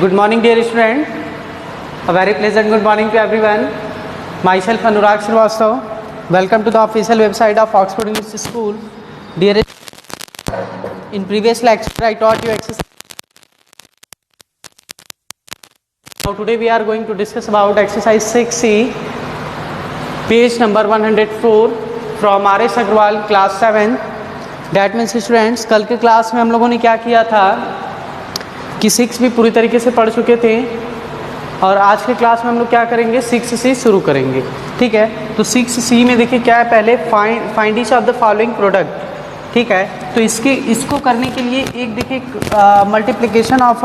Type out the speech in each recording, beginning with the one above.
Good morning, dear student. A very pleasant good morning to everyone. Myself Anurag Srivastava. Welcome to the official website of Oxford English School. Dear, in previous lecture I taught you exercise. Now today we are going to discuss about exercise 6C, page number 104 from R.S. Agrawal, class 7. That means students, कल के class में हम लोगों ने क्या किया था कि 6 भी पूरी तरीके से पढ़ चुके थे और आज के क्लास में हम लोग क्या करेंगे 6C शुरू करेंगे। ठीक है, तो 6C में देखिए क्या है, पहले find each of the following product. ठीक है, तो इसको करने के लिए एक देखिए multiplication of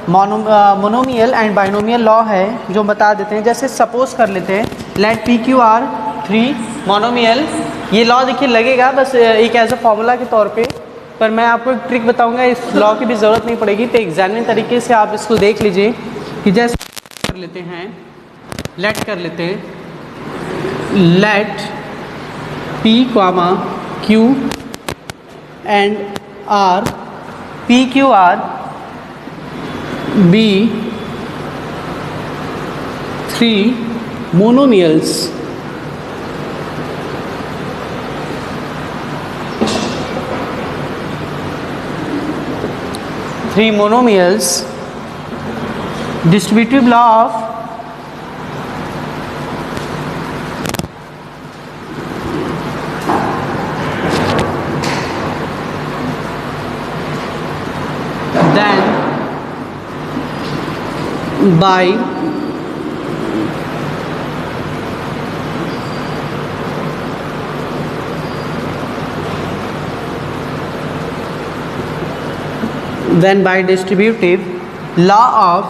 monomial and binomial law है जो बता देते हैं। जैसे सपोज कर लेते हैं लेट PQR 3 मोनोमियल, ये लॉ देखिए लगेगा बस एक एज अ फॉर्मूला के तौर पे, पर मैं आपको एक ट्रिक बताऊंगा, इस लॉ की भी ज़रूरत नहीं पड़ेगी। तो एक जेन्युइन तरीके से आप इसको देख लीजिए कि जैसे कर लेते हैं let P, Q and R, PQR be 3 monomials distributive law of then by distributive law of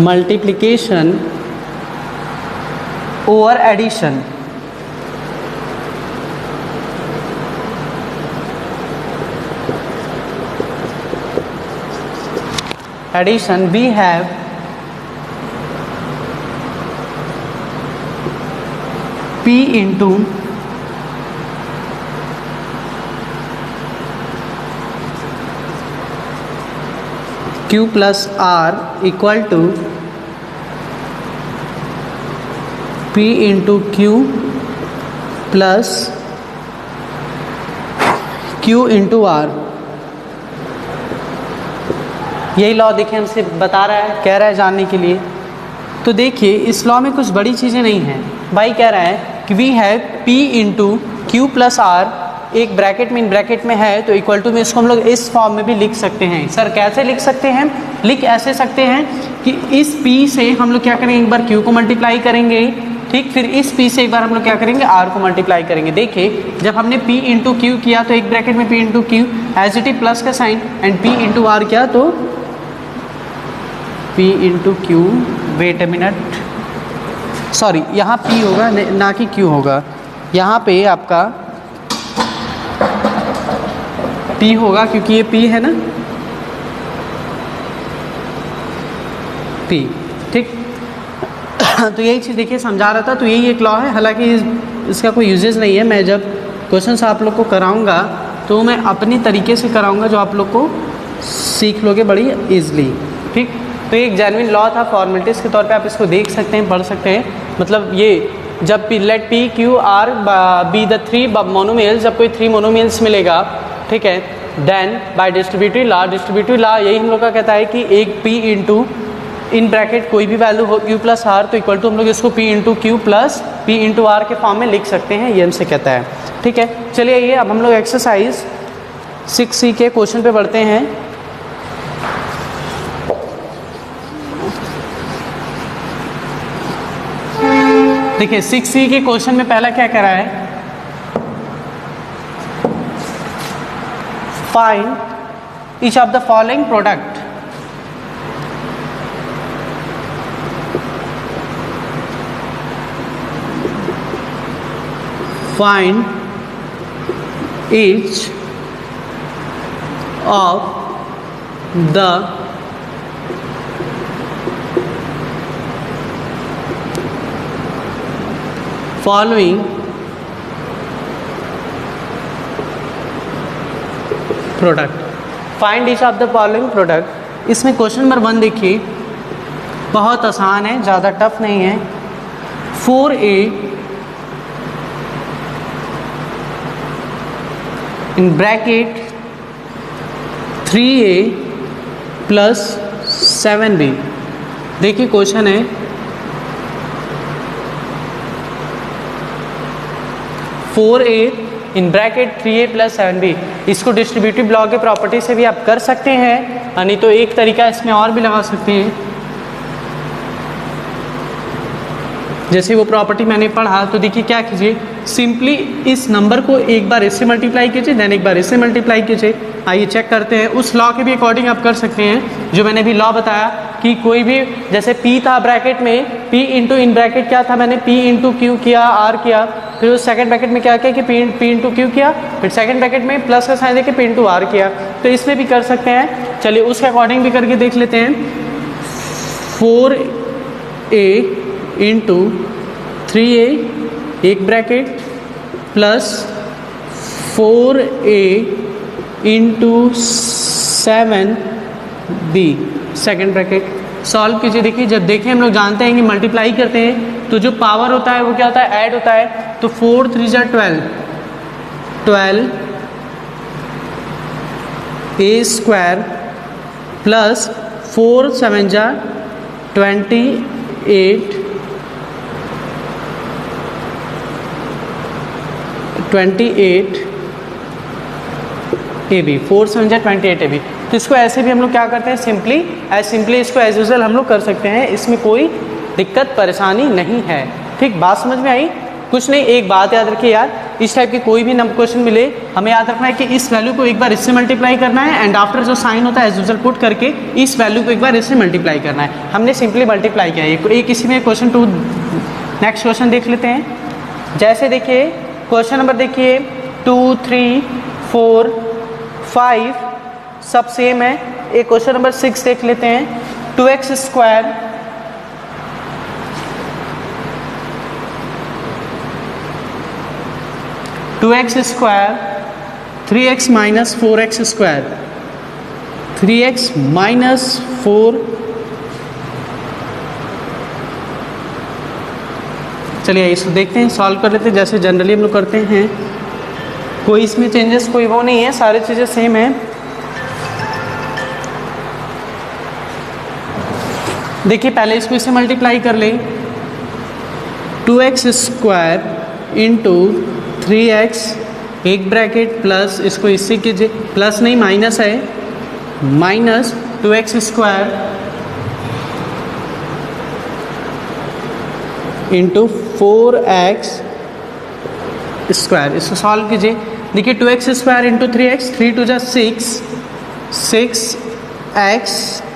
multiplication over addition, we have P into Q plus R equal to P into Q plus Q into R। यही law देखिए हमसे बता रहा है, कह रहा है जानने के लिए। तो देखिए इस लॉ में कुछ बड़ी चीज़ें नहीं हैं भाई, कह रहा है कि we have P into Q plus R, एक ब्रैकेट में इन ब्रैकेट में है, तो इक्वल टू में इसको हम लोग इस फॉर्म में भी लिख सकते हैं। सर कैसे लिख सकते हैं? लिख ऐसे सकते हैं कि इस P से हम लोग क्या करेंगे, एक बार Q को मल्टीप्लाई करेंगे, ठीक, फिर इस P से एक बार हम लोग क्या करेंगे R को मल्टीप्लाई करेंगे। देखिए जब हमने P इंटू Q किया तो एक ब्रैकेट में P into Q as it is plus का sign, and P into R किया तो P into Q, wait a minute, sorry यहाँ P होगा ना कि Q होगा, यहाँ पे आपका P होगा क्योंकि ये P है ना, P, ठीक। तो यही चीज़ देखिए समझा रहा था। तो यही एक लॉ है, हालांकि इसका कोई यूजेस नहीं है। मैं जब क्वेश्चंस आप लोग को कराऊंगा तो मैं अपनी तरीके से कराऊंगा जो आप लोग को सीख लोगे बड़ी ईजली, ठीक। तो ये एक जेन्युइन लॉ था, फॉर्मेलिटीज़ के तौर पे आप इसको देख सकते हैं, पढ़ सकते हैं। मतलब ये जब let P Q R be the 3 monomials, जब कोई 3 मोनोमियल्स मिलेगा, ठीक है, देन बाय डिस्ट्रीब्यूटिव लॉ यही हम लोग का कहता है कि एक P इंटू इन ब्रैकेट कोई भी वैल्यू हो Q प्लस R, तो इक्वल टू हम लोग इसको P into Q plus P into R के फॉर्म में लिख सकते हैं, ये हमसे कहता है। ठीक है, चलिए ये अब हम लोग एक्सरसाइज 6C के क्वेश्चन पे बढ़ते हैं। देखिए 6C के क्वेश्चन में पहला क्या कह रहा है, find each of the following product. Find each of the following product. Find each of the following product. इसमें क्वेश्चन नंबर 1 देखिए, बहुत आसान है, ज़्यादा टफ नहीं है। 4a in bracket 3a plus 7b। देखिए क्वेश्चन है 4a in bracket 3a plus 7b। इसको डिस्ट्रीब्यूटिव लॉ के प्रॉपर्टी से भी आप कर सकते हैं, नहीं तो एक तरीका इसमें और भी लगा सकते हैं। जैसे वो प्रॉपर्टी मैंने पढ़ा, तो देखिए क्या कीजिए, सिंपली इस नंबर को एक बार इससे मल्टीप्लाई कीजिए, देन एक बार इससे मल्टीप्लाई कीजिए। आइए चेक करते हैं। उस लॉ के भी अकॉर्डिंग आप कर सकते हैं जो मैंने भी लॉ बताया कि कोई भी, जैसे p था ब्रैकेट में, p इंटू इन ब्रैकेट क्या था, मैंने p इंटू क्यू किया, r किया, फिर उस सेकंड ब्रैकेट में क्या किया कि p इंटू क्यू किया, फिर सेकंड ब्रैकेट में प्लस का साइन देके p इंटू r किया। तो इसमें भी कर सकते हैं। चलिए उसके अकॉर्डिंग भी करके देख लेते हैं। 4a इंटू 3a एक bracket plus 4a into 7b second bracket. Solve कीजिए। देखिए जब देखें हम लोग जानते हैं कि मल्टीप्लाई करते हैं तो जो पावर होता है वो क्या होता है, ऐड होता है। तो 4 3 जा 12 a स्क्वायर प्लस 4 7 जा 28 AB 4 7 जा 28 AB। तो इसको ऐसे भी हम लोग क्या करते हैं, सिंपली इसको एज यूजुअल हम लोग कर सकते हैं। इसमें कोई दिक्कत परेशानी नहीं है। ठीक, बात समझ में आई? कुछ नहीं, एक बात याद रखिए यार, इस टाइप के कोई भी नंबर क्वेश्चन मिले, हमें याद रखना है कि इस वैल्यू को एक बार इससे मल्टीप्लाई करना है, एंड आफ्टर जो साइन होता है एज यूजुअल पुट करके इस वैल्यू को एक बार इससे मल्टीप्लाई करना है। हमने सिंपली मल्टीप्लाई किया है। एक इसी में क्वेश्चन 2, नेक्स्ट क्वेश्चन देख लेते हैं। जैसे देखिए क्वेश्चन नंबर देखिए 2 3 4 5 सब सेम है। एक क्वेश्चन नंबर 6 देख लेते हैं। 2x square square 3x minus 4x square 3x minus 4। चलिए इसको देखते हैं, सॉल्व कर लेते हैं जैसे जनरली हम लोग करते हैं। कोई इसमें चेंजेस कोई वो नहीं है, सारी चीज़ें सेम है। देखिए पहले इसको इससे मल्टीप्लाई कर लें। 2x स्क्वायर इंटू 3x एक ब्रैकेट प्लस, इसको इससे कीजिए, प्लस नहीं माइनस है, minus 2x square into 4x square. इसको सॉल्व कीजिए। देखिए 2x स्क्वायर इंटू 3x 3 2 जा 6x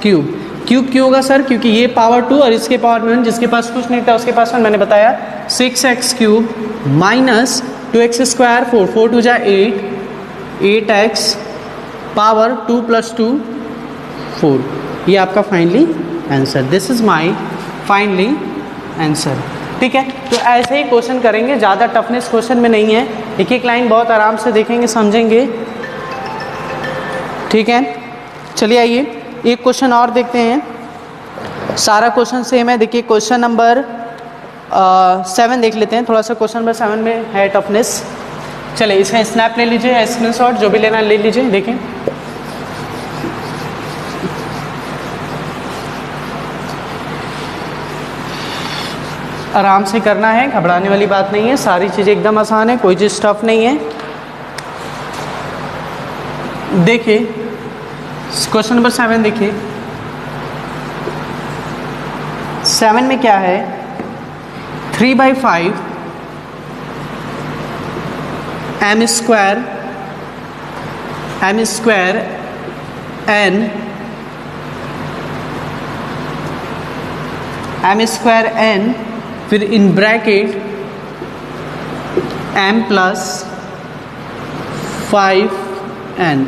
क्यूब। क्यूब क्यों होगा सर? क्योंकि ये पावर 2 और इसके पावर 1, जिसके पास कुछ नहीं था उसके पास 1, मैंने बताया 6x cube minus 2x square 4 4 2 जा 8x पावर 2 प्लस 2 4। ये आपका finally answer. This is my finally answer. ठीक है, तो ऐसे ही क्वेश्चन करेंगे, ज़्यादा टफनेस क्वेश्चन में नहीं है। एक एक लाइन बहुत आराम से देखेंगे, समझेंगे। ठीक है, चलिए आइए एक क्वेश्चन और देखते हैं। सारा क्वेश्चन सेम है। देखिए क्वेश्चन नंबर 7 देख लेते हैं। थोड़ा सा क्वेश्चन नंबर 7 में है टफनेस। चलिए इसका स्नैप ले लीजिए, स्क्रीनशॉट जो भी लेना ले लीजिए। देखें आराम से करना है, घबराने वाली बात नहीं है, सारी चीज़ें एकदम आसान है, कोई चीज़ टफ नहीं है। देखिए क्वेश्चन नंबर 7 देखिए। 7 में क्या है, 3/5 m स्क्वायर n फिर in bracket m plus 5n।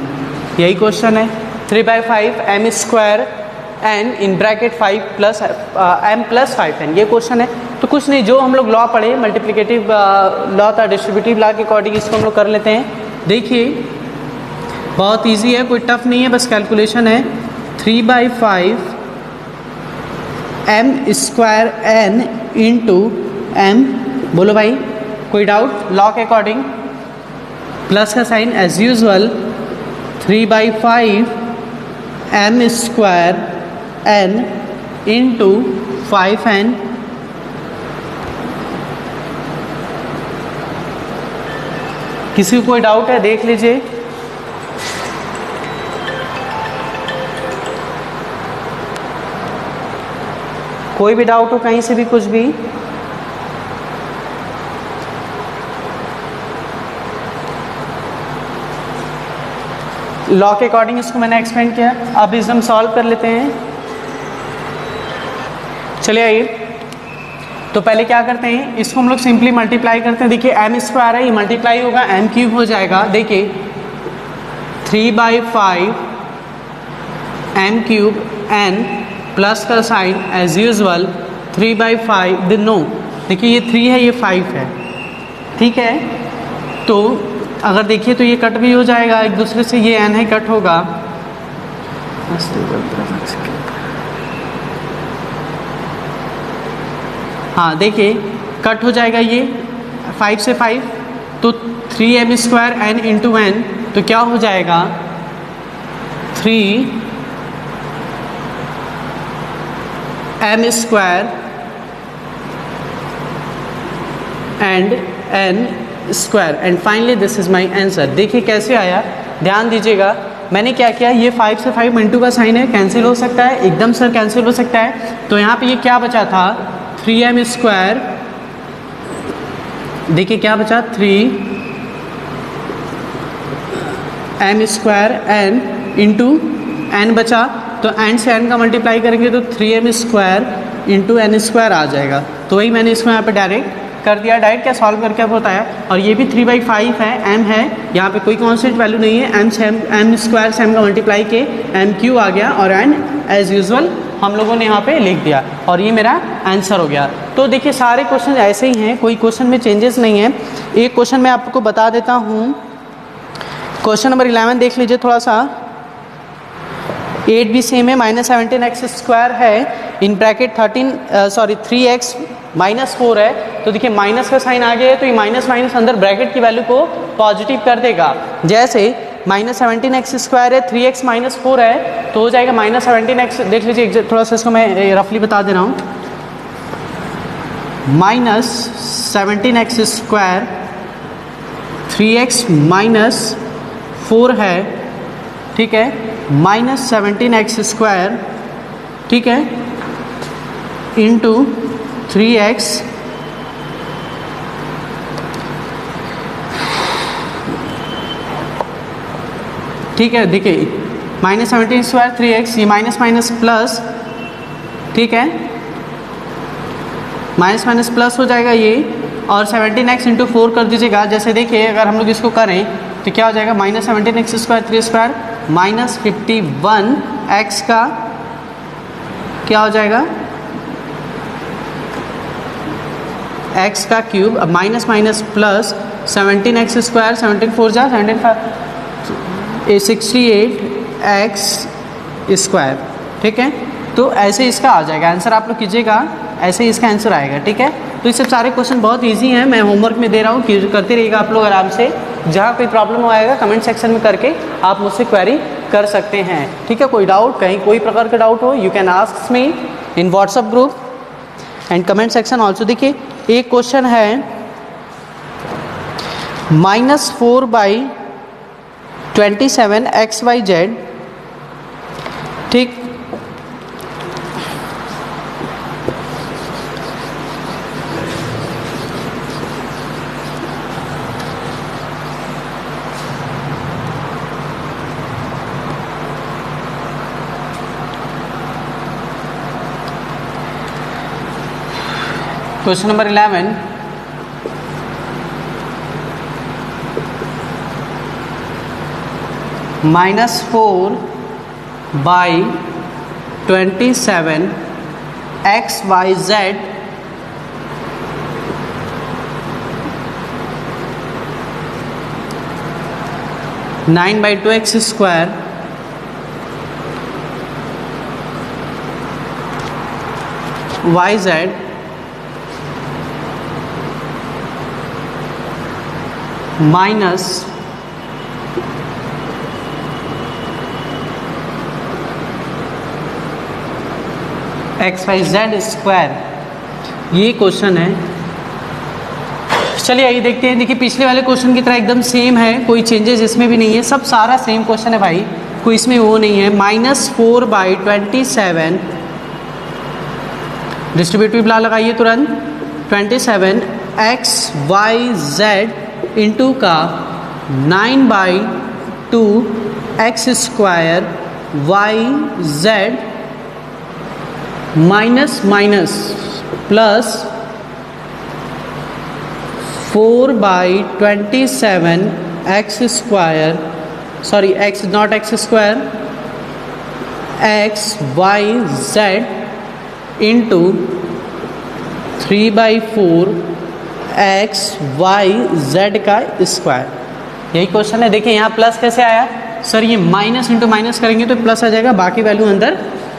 यही क्वेश्चन है। 3/5 m square n in bracket 5 plus m plus 5n, ये क्वेश्चन है। तो कुछ नहीं, जो हम लोग लॉ पढ़े, मल्टीप्लिकेटिव लॉ था, डिस्ट्रीब्यूटिव लॉ के अकॉर्डिंग इसको हम लोग कर लेते हैं। देखिए बहुत इजी है, कोई टफ नहीं है, बस कैलकुलेशन है। 3/5 m square n into m, बोलो भाई कोई डाउट? लॉ के अकॉर्डिंग प्लस का sign as usual, 3/5 m square n into 5n, किसी को कोई डाउट है देख लीजिए। कोई भी डाउट हो कहीं से भी कुछ भी? लॉ के अकॉर्डिंग इसको मैंने एक्सप्लेन किया, अब इसे हम सॉल्व कर लेते हैं। चलिए आइए, तो पहले क्या करते हैं, इसको हम लोग सिंपली मल्टीप्लाई करते हैं। देखिए m स्क्वायर है, ये मल्टीप्लाई होगा m क्यूब हो जाएगा। देखिए 3/5 m क्यूब n प्लस का साइन एज यूजल 3/5 नो, देखिए ये 3 है ये 5 है, ठीक है। तो अगर देखिए तो ये कट भी हो जाएगा एक दूसरे से, ये n है कट होगा। हाँ देखिए कट हो जाएगा ये 5 से 5, तो 3m square n into n, तो क्या हो जाएगा 3m square and n square and finally this is my answer. देखिए कैसे आया, ध्यान दीजिएगा। मैंने क्या किया, ये 5 से 5 इंटू का साइन है, कैंसिल हो सकता है, एकदम सर कैंसिल हो सकता है। तो यहाँ पे ये क्या बचा था 3m स्क्वायर, देखिए क्या बचा 3m square n into n बचा, तो n से n का मल्टीप्लाई करेंगे तो 3m square into n square आ जाएगा। तो वही मैंने इसको यहाँ पे डायरेक्ट कर दिया, डायरेक्ट क्या सॉल्व करके अब होता है। और ये भी 3/5 है, m है, यहाँ पे कोई कांस्टेंट वैल्यू नहीं है, m से m स्क्वायर से m का मल्टीप्लाई के m क्यू आ गया और n एज यूजुअल हम लोगों ने यहाँ पे लिख दिया और ये मेरा आंसर हो गया। तो देखिए सारे क्वेश्चन ऐसे ही हैं, कोई क्वेश्चन में चेंजेस नहीं है। एक क्वेश्चन मैं आपको बता देता हूँ, क्वेश्चन नंबर 11 देख लीजिए थोड़ा सा। 8 भी सेम है, -17x स्क्वायर है इन ब्रैकेट 3x -4 है। तो देखिए माइनस का साइन आ गया है, तो ये माइनस माइनस अंदर ब्रैकेट की वैल्यू को पॉजिटिव कर देगा। जैसे -17x स्क्वायर है, 3x -4 है, तो हो जाएगा -17x। देख लीजिए थोड़ा सा इसको मैं रफली बता दे रहा हूँ। -17x स्क्वायर 3x -4 है, ठीक है, -17x स्क्वायर, ठीक है, इंटू 3x ठीक है। देखिए -17 स्क्वायर 3x, ये माइनस माइनस प्लस, ठीक है, माइनस माइनस प्लस हो जाएगा ये, और 17x इंटू 4 कर दीजिएगा। जैसे देखिए अगर हम लोग इसको करें तो क्या हो जाएगा, -17x स्क्वायर 3 स्क्वायर -51x का क्या हो जाएगा x का क्यूब, अब minus minus plus 17x square 17 4 जा 68x स्क्वायर, ठीक है। तो ऐसे इसका आ जाएगा आंसर, आप लोग कीजिएगा ऐसे ही इसका आंसर आएगा, ठीक है। तो ये सब सारे क्वेश्चन बहुत इजी हैं, मैं होमवर्क में दे रहा हूँ, करते रहिएगा आप लोग आराम से। जहाँ कोई प्रॉब्लम आएगा कमेंट सेक्शन में करके आप मुझसे क्वेरी कर सकते हैं, ठीक है। कोई डाउट, कहीं कोई प्रकार का डाउट हो, you can ask me in WhatsApp group and comment section also. देखिए एक क्वेश्चन है -4/27 XYZ, ठीक। Question number 11, -4/27 XYZ 9/2 square y z minus XYZ square, ये क्वेश्चन है। चलिए आइए देखते हैं। देखिए पिछले वाले क्वेश्चन की तरह एकदम सेम है, कोई चेंजेस इसमें भी नहीं है, सब सारा सेम क्वेश्चन है भाई, कोई इसमें वो नहीं है। -4/27 डिस्ट्रीब्यूटिव लॉ लगाइए तुरंत। 27 XYZ इंटू का 9/2 X square YZ minus minus plus 4/27 X square, sorry X not X square, XYZ into 3/4 XYZ का स्क्वायर, यही क्वेश्चन है। देखिए यहाँ प्लस कैसे आया सर, ये माइनस इंटू माइनस करेंगे तो प्लस आ जाएगा, बाकी वैल्यू अंदर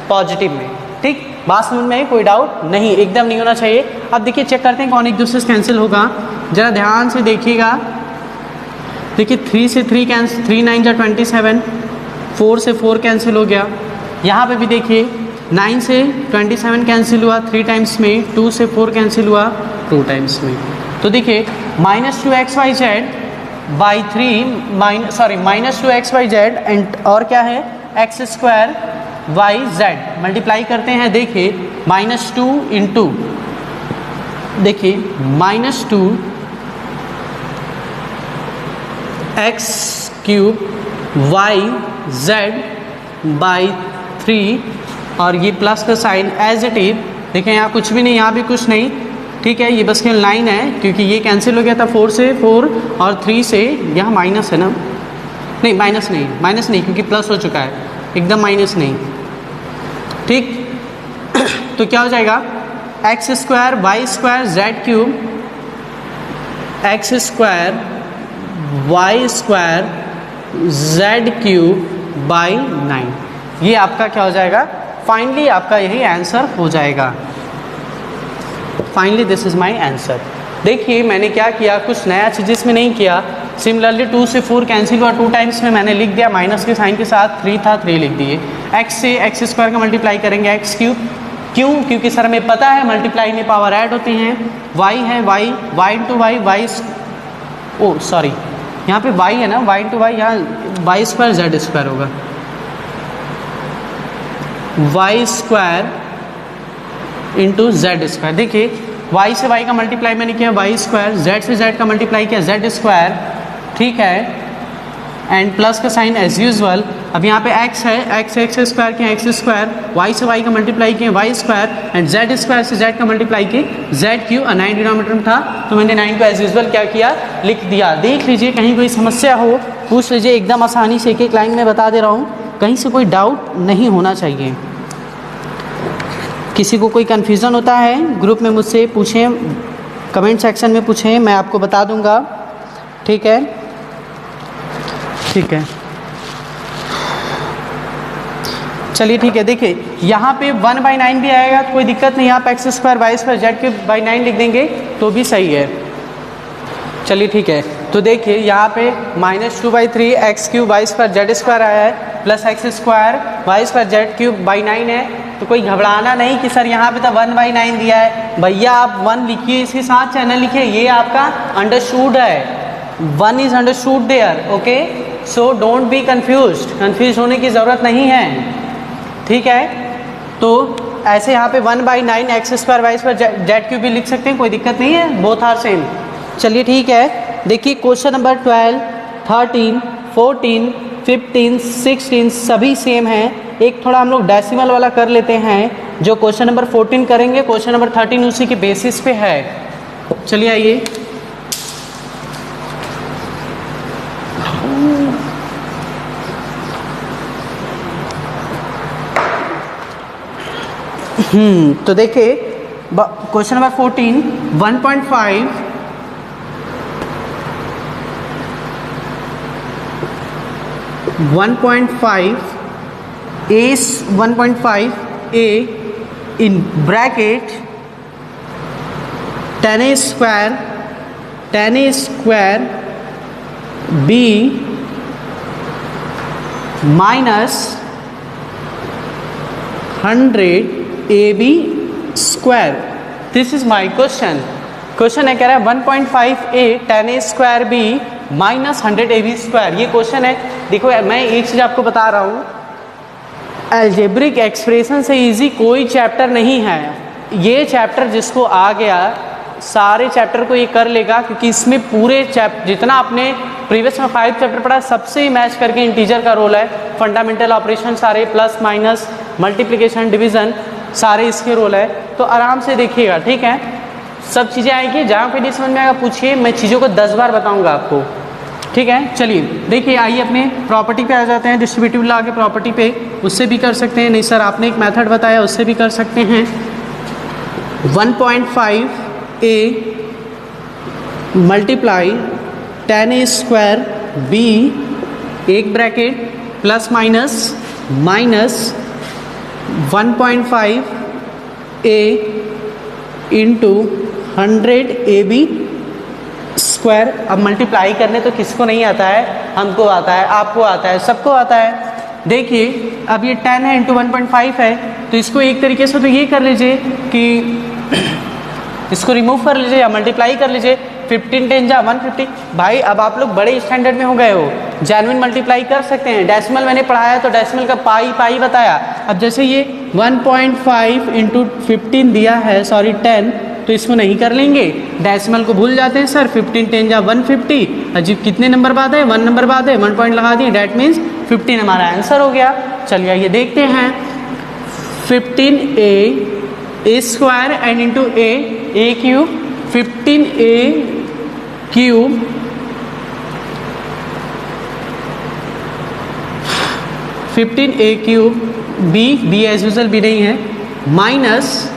पॉजिटिव में। ठीक, बात समझ में आई, कोई डाउट नहीं, एकदम नहीं होना चाहिए। अब देखिए चेक करते हैं कौन एक दूसरे से कैंसिल होगा, जरा ध्यान से देखिएगा। देखिए 3 से 3 कैंसिल, 3 9 जा 27, 4 से 4 कैंसिल हो गया। यहाँ पे भी देखिए 9 से 27 कैंसिल हुआ 3 टाइम्स में, 2 से 4 कैंसिल हुआ 2 टाइम्स में। तो देखिए -2XYZ बाई 3 -2XYZ एंड और क्या है X स्क्वायर YZ मल्टीप्लाई करते हैं। देखिए -2 इंटू, देखिए -2 X क्यूब YZ बाई 3 और ये प्लस का साइन एज इट इज। देखिए यहाँ कुछ भी नहीं, यहाँ भी कुछ नहीं, ठीक है, ये बस केवल 9 है क्योंकि ये कैंसिल हो गया था 4 से 4 और 3 से, यहाँ माइनस है ना, नहीं माइनस नहीं क्योंकि प्लस हो चुका है, एकदम माइनस नहीं। ठीक, तो क्या हो जाएगा X square y square Z cube X square y square Z cube by 9, ये आपका क्या हो जाएगा, फाइनली आपका यही आंसर हो जाएगा। Finally this is my answer. देखिए मैंने क्या किया, कुछ नया चीज़ इसमें नहीं किया। सिमिलरली 2 से 4 कैंसिल हुआ 2 टाइम्स में, मैंने लिख दिया माइनस के साइन के साथ, 3 था 3 लिख दिए। x से x स्क्वायर का मल्टीप्लाई करेंगे x क्यूब, क्यों, क्योंकि सर हमें पता है मल्टीप्लाई में पावर ऐड होती हैं। y है y into y, oh sorry यहाँ पे y है ना, y इंटू वाई, यहाँ वाई स्क्वायर z स्क्वायर होगा, y square into z square. देखिए y से y का मल्टीप्लाई मैंने किया वाई स्क्वायर, z से z का मल्टीप्लाई किया z स्क्वायर, ठीक है, एंड प्लस का साइन एज यूजुअल। अब यहाँ पे x है, x से x स्क्वायर किया x स्क्वायर, y से y का मल्टीप्लाई किया y square and z square से z का मल्टीप्लाई किया z क्यू। 9 डिनोमिनेटर में था तो मैंने 9 को एज यूजुअल क्या किया, लिख दिया। देख लीजिए कहीं कोई समस्या हो पूछ लीजिए, एकदम आसानी से एक एक लाइन में बता दे रहा हूँ, कहीं से कोई डाउट नहीं होना चाहिए। किसी को कोई कन्फ्यूज़न होता है ग्रुप में मुझसे पूछें, कमेंट सेक्शन में पूछें, मैं आपको बता दूंगा। ठीक है, ठीक है, चलिए ठीक है। देखिए यहाँ पे 1/9 भी आएगा तो कोई दिक्कत नहीं, आप x square y square z के बाई 9 लिख देंगे तो भी सही है। चलिए ठीक है, तो देखिए यहाँ पे -2/3 x cube y square z square आया है, plus x square y square z cube by 9 है। तो कोई घबराना नहीं कि सर यहाँ पे तो 1/9 दिया है, भैया आप 1 लिखिए, इसके साथ चैनल लिखिए, ये आपका अंडरस्टूड है, 1 is understood there, okay, so don't be confuse होने की ज़रूरत नहीं है। ठीक है, तो ऐसे यहाँ पे 1/9 x square y square z cube भी लिख सकते हैं, कोई दिक्कत नहीं है, बोथ आर सेम। चलिए ठीक है, देखिए क्वेश्चन नंबर 12, 13, 14, 15, 16 सभी सेम हैं। एक थोड़ा हम लोग डेसिमल वाला कर लेते हैं, जो क्वेश्चन नंबर 14 करेंगे, क्वेश्चन नंबर 13 उसी के बेसिस पे है। चलिए आइए, तो देखिए question number 14, 1.5 1.5 a in bracket 10a square b minus 100 ab square. This is my question. Question है, कह रहा है 1.5a 10a square b minus 100 ab square. ये क्वेश्चन है. देखो मैं एक चीज आपको बता रहा हूँ, अलजेब्रिक एक्सप्रेशन से इजी कोई चैप्टर नहीं है. ये चैप्टर जिसको आ गया सारे चैप्टर को ये कर लेगा, क्योंकि इसमें पूरे जितना आपने प्रीवियस में 5 चैप्टर पढ़ा सबसे ही मैच करके इंटीजर का रोल है. फंडामेंटल ऑपरेशन सारे, प्लस माइनस मल्टीप्लिकेशन डिवीजन सारे इसके रोल है. तो आराम से देखिएगा, ठीक है. सब चीज़ें आएंगी, जहाँ पे नहीं समझ में आएगा पूछिए, मैं चीज़ों को 10 बार बताऊंगा आपको, ठीक है. चलिए देखिए, आइए अपने प्रॉपर्टी पे आ जाते हैं. डिस्ट्रीब्यूटिव लॉ के प्रॉपर्टी पे, उससे भी कर सकते हैं. नहीं सर आपने एक मेथड बताया, उससे भी कर सकते हैं. 1.5a multiply 10a square b एक bracket plus minus 1.5a into 100 ab square. अब मल्टीप्लाई करने तो किसको नहीं आता है, हमको आता है, आपको आता है, सबको आता है. देखिए अब ये 10 है इंटू 1.5 है, तो इसको एक तरीके से तो ये कर लीजिए कि इसको रिमूव कर लीजिए या मल्टीप्लाई कर लीजिए. 15 10 जा 150. भाई अब आप लोग बड़े स्टैंडर्ड में हो गए हो, जेन्युइन मल्टीप्लाई कर सकते हैं. डेसिमल मैंने पढ़ाया तो डेसिमल का पाई बताया. अब जैसे ये 1.5 इंटू 15 दिया है, सॉरी 10, तो इसको नहीं कर लेंगे, डेसिमल को भूल जाते हैं सर. 15 10 जा 150. अजीब कितने नंबर बाद है, 1 नंबर बाद है, 1 पॉइंट लगा दिए, डैट मीन्स 15 हमारा आंसर हो गया. चलिए ये देखते हैं. 15a square and into a cube. 15a cube 15a cube b as usual भी नहीं है, माइनस.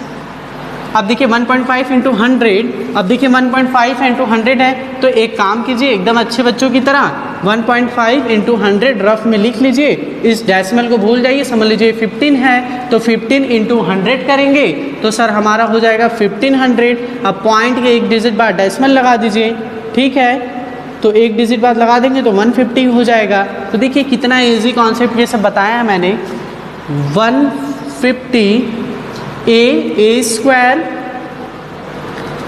अब देखिए 1.5 इंटू 100. अब देखिए 1.5 इंटू 100 है, तो एक काम कीजिए एकदम अच्छे बच्चों की तरह, 1.5 इंटू 100 रफ में लिख लीजिए. इस डेसिमल को भूल जाइए, समझ लीजिए 15 है, तो 15 इंटू 100 करेंगे तो सर हमारा हो जाएगा 1500. अब पॉइंट के एक डिजिट बाद डेसिमल लगा दीजिए, ठीक है. तो एक डिजिट बाद लगा देंगे तो 150 हो जाएगा. तो देखिए कितना इजी कॉन्सेप्ट ये सब बताया है मैंने. 150 ए स्क्वायर,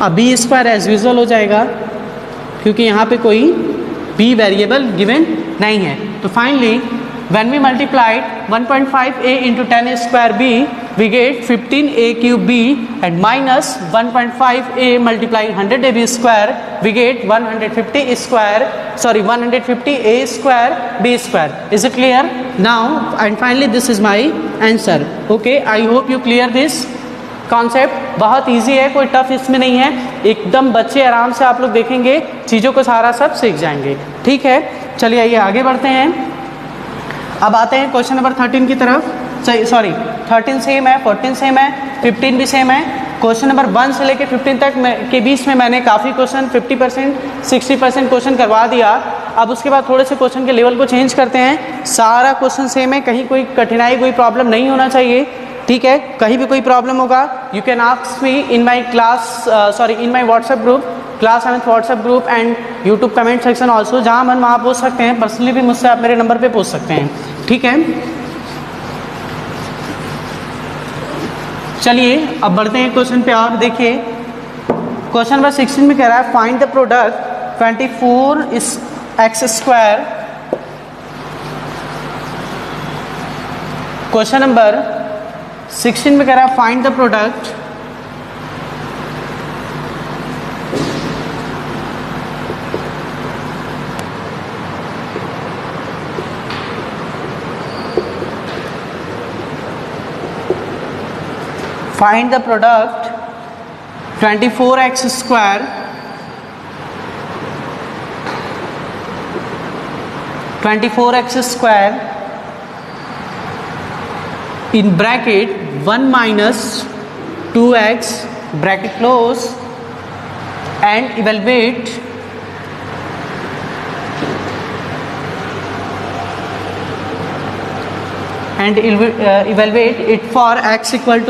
अब बी स्क्वायर एज यूजल हो जाएगा, क्योंकि यहाँ पे कोई बी वेरिएबल गिवन नहीं है. तो finally when we multiplied 1.5a into 10a square b we get 15a cube b and minus 1.5a multiplying 100ab square we get 150 square, sorry 150a square b square. Is it clear now? And finally this is my answer. Okay, I hope you clear this concept. बहुत easy है, कोई tough इसमें नहीं है, एकदम बच्चे आराम से आप लोग देखेंगे चीज़ों को सारा सब सीख जाएंगे, ठीक है. चलिए आइए आगे बढ़ते हैं. अब आते हैं क्वेश्चन नंबर 13 की तरफ. सॉरी 13 सेम है, 14 सेम है, 15 भी सेम है. क्वेश्चन नंबर 1 से लेकर 15 तक के बीच में मैंने काफ़ी क्वेश्चन 50% 60% क्वेश्चन करवा दिया. अब उसके बाद थोड़े से क्वेश्चन के लेवल को चेंज करते हैं. सारा क्वेश्चन सेम है, कहीं कोई कठिनाई कोई प्रॉब्लम नहीं होना चाहिए, ठीक है. कहीं भी कोई प्रॉब्लम होगा you can ask me in my class, sorry in my WhatsApp group, class 7 WhatsApp group and YouTube comment section also. जहाँ मन वहाँ पूछ सकते हैं, पर्सनली भी मुझसे आप मेरे नंबर पे पूछ सकते हैं, ठीक है. चलिए अब बढ़ते हैं क्वेश्चन पे. और देखिए क्वेश्चन नंबर 16 में कह रहा है find the product 24x square. Question number 16 में कह रहा है find the product find the product 24x square 24x square in bracket 1 minus 2x bracket close and evaluate and evaluate it for x equals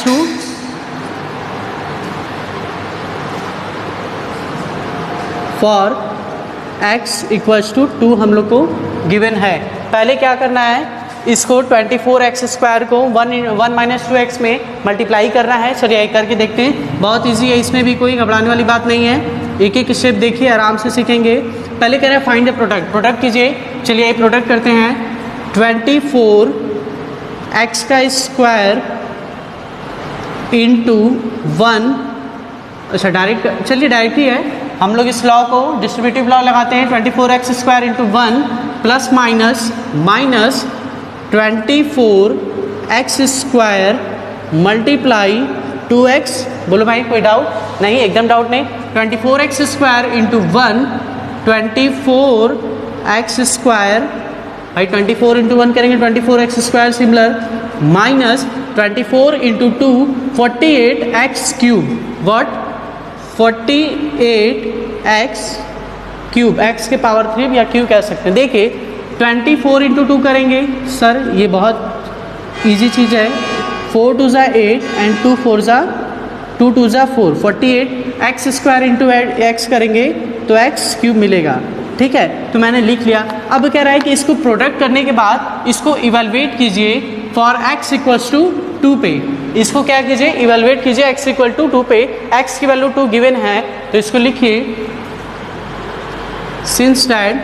to for x equals to 2 हम लोग को given है। पहले क्या करना है, इसको 24x स्क्वायर को 1 माइनस 2x में मल्टीप्लाई करना है। चलिए करके देखते हैं, बहुत इजी है, इसमें भी कोई घबराने वाली बात नहीं है। एक एक स्टेप देखिए, आराम से सीखेंगे। पहले कह रहे हैं फाइंड द प्रोडक्ट कीजिए। चलिए ये प्रोडक्ट करते हैं। 24x का स्क्वायर इंटू 1, अच्छा डायरेक्ट, चलिए डायरेक्ट ही है, हम लोग इस लॉ को डिस्ट्रीब्यूटिव लॉ लगाते हैं। 24x square into 1 plus minus 24x square multiply 2x। बोलो भाई कोई डाउट नहीं, एकदम डाउट नहीं। 24x square into 1, 24x square भाई 24 इंटू 1 करेंगे 24x square similar, minus 24 into 2 48x cube, what 48x cube, x के पावर 3 या क्यूब कह सकते हैं। देखिए 24 इंटू 2 करेंगे, सर ये बहुत इजी चीज़ है। 4 2 ज़ा 8 एंड 2 4 ज़ा 2 2 ज़ा 4, 48x स्क्वायर इंटू x करेंगे तो x क्यूब मिलेगा। ठीक है, तो मैंने लिख लिया। अब कह रहा है कि इसको प्रोडक्ट करने के बाद इसको इवेलुएट कीजिए फॉर x इक्वल्स टू 2 पे। इसको क्या कीजिए, इवेलुएट कीजिए x इक्वल टू 2 पे। x की वैल्यू 2 गिवन है तो इसको लिखिए सिंस दैट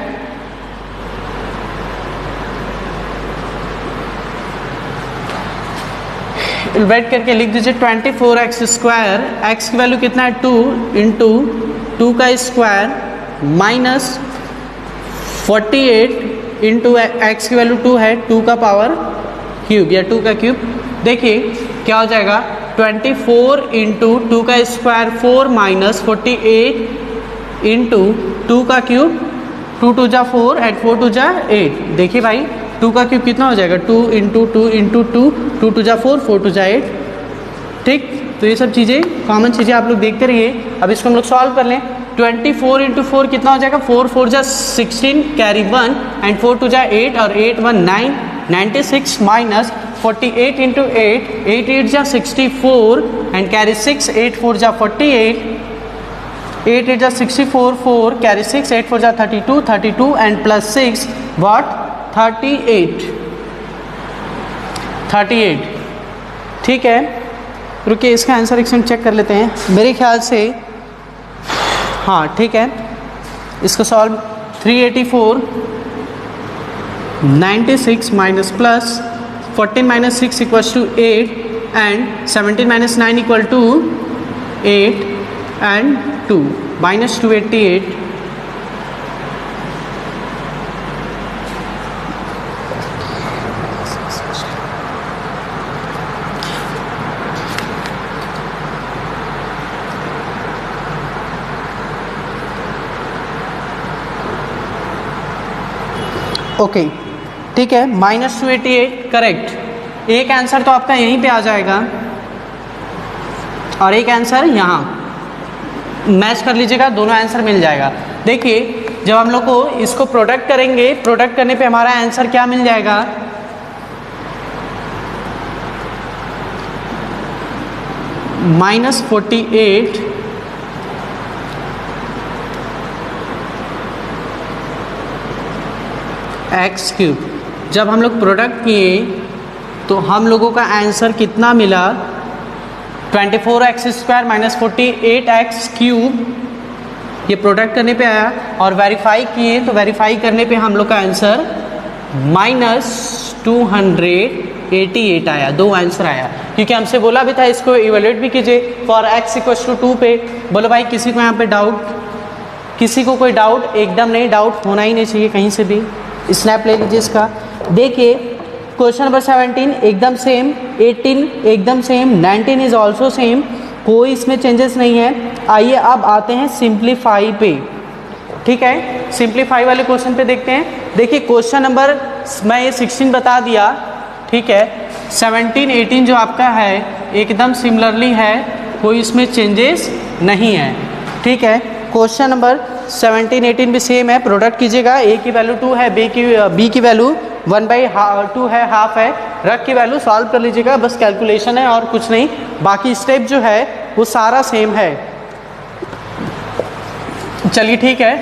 इवेलुएट करके लिख दीजिए 24x स्क्वायर, x की वैल्यू कितना है 2 इंटू 2 का स्क्वायर माइनस 48 इंटू x की वैल्यू 2 है, 2 का पावर क्यूब या 2 का क्यूब। देखिए क्या हो जाएगा, 24 इंटू 2 का स्क्वायर 4 माइनस 48 इंटू 2 का क्यूब, 2 2 जा 4 एंड 4 2 जा 8। देखिए भाई 2 का क्यूब कितना हो जाएगा, 2 इंटू 2 इंटू 2, 2 2 जा 4, 4 2 जा 8। ठीक, तो ये सब चीज़ें कॉमन चीज़ें आप लोग देखते रहिए। अब इसको हम लोग सॉल्व कर लें। 24 इंटू 4 कितना हो जाएगा, 4 4 जा 16 कैरी 1 एंड 4 2 जा 8 और 8 1 9, 96 माइनस 48 इंटू 8, 8 8 जा 64 एंड कैरी 6, 8 4 जा 48, 8 8 जा 64, 4 कैरी 6, 8 4 जा 32, 32 एंड प्लस 6 व्हाट 38। ठीक है, रुकिए इसका आंसर एक चेक कर लेते हैं। मेरे ख्याल से हाँ ठीक है, इसको solve 384 96 minus plus 14 minus 6 equals to 8 and 17 minus 9 equal to 8 and 2 minus 288। Okay ठीक है, माइनस 288 करेक्ट। एक आंसर तो आपका यहीं पे आ जाएगा और एक आंसर यहाँ, मैच कर लीजिएगा, दोनों आंसर मिल जाएगा। देखिए जब हम लोग को इसको प्रोडक्ट करेंगे, प्रोडक्ट करने पे हमारा आंसर क्या मिल जाएगा, -48 एक्स क्यूब। जब हम लोग प्रोडक्ट किए तो हम लोगों का आंसर कितना मिला, 24x square minus 48x cube. ये प्रोडक्ट करने पे आया और वेरीफाई किए तो वेरीफाई करने पे हम लोग का आंसर -288 आया। दो आंसर आया क्योंकि हमसे बोला भी था इसको इवेल्युएट भी कीजिए फॉर x इक्वल्स टू 2 पे। बोलो भाई किसी को यहाँ पे डाउट, किसी को कोई डाउट, एकदम नहीं, डाउट होना ही नहीं चाहिए कहीं से भी। स्नैप ले लीजिए इसका। देखिए क्वेश्चन नंबर 17 एकदम सेम, 18 एकदम सेम, 19 इज ऑल्सो सेम, कोई इसमें चेंजेस नहीं है। आइए अब आते हैं सिंप्लीफाई पे। ठीक है, सिंप्लीफाई वाले क्वेश्चन पे देखते हैं। देखिए क्वेश्चन नंबर मैं ये 16 बता दिया, ठीक है। 17 18 जो आपका है एकदम सिमिलरली है, कोई इसमें चेंजेस नहीं है। ठीक है, क्वेश्चन नंबर 17 18 भी सेम है, प्रोडक्ट कीजिएगा, ए की वैल्यू 2 है, बी की वैल्यू 1/2 है, हाफ है, रख की वैल्यू सॉल्व कर लीजिएगा, बस कैलकुलेशन है और कुछ नहीं, बाकी स्टेप जो है वो सारा सेम है। चलिए ठीक है,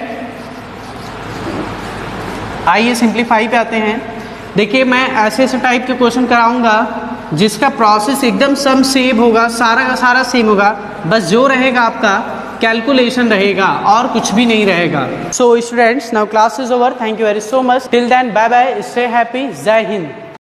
आइए सिंप्लीफाई पे आते हैं। देखिए मैं ऐसे ऐसे टाइप के क्वेश्चन कराऊंगा जिसका प्रोसेस एकदम सम सेम होगा, सारा का सारा सेम होगा, बस जो रहेगा आपका कैलकुलेशन रहेगा और कुछ भी नहीं रहेगा। So students, now class is over, thank you very so much, till then bye bye, stay happy, जय हिंद।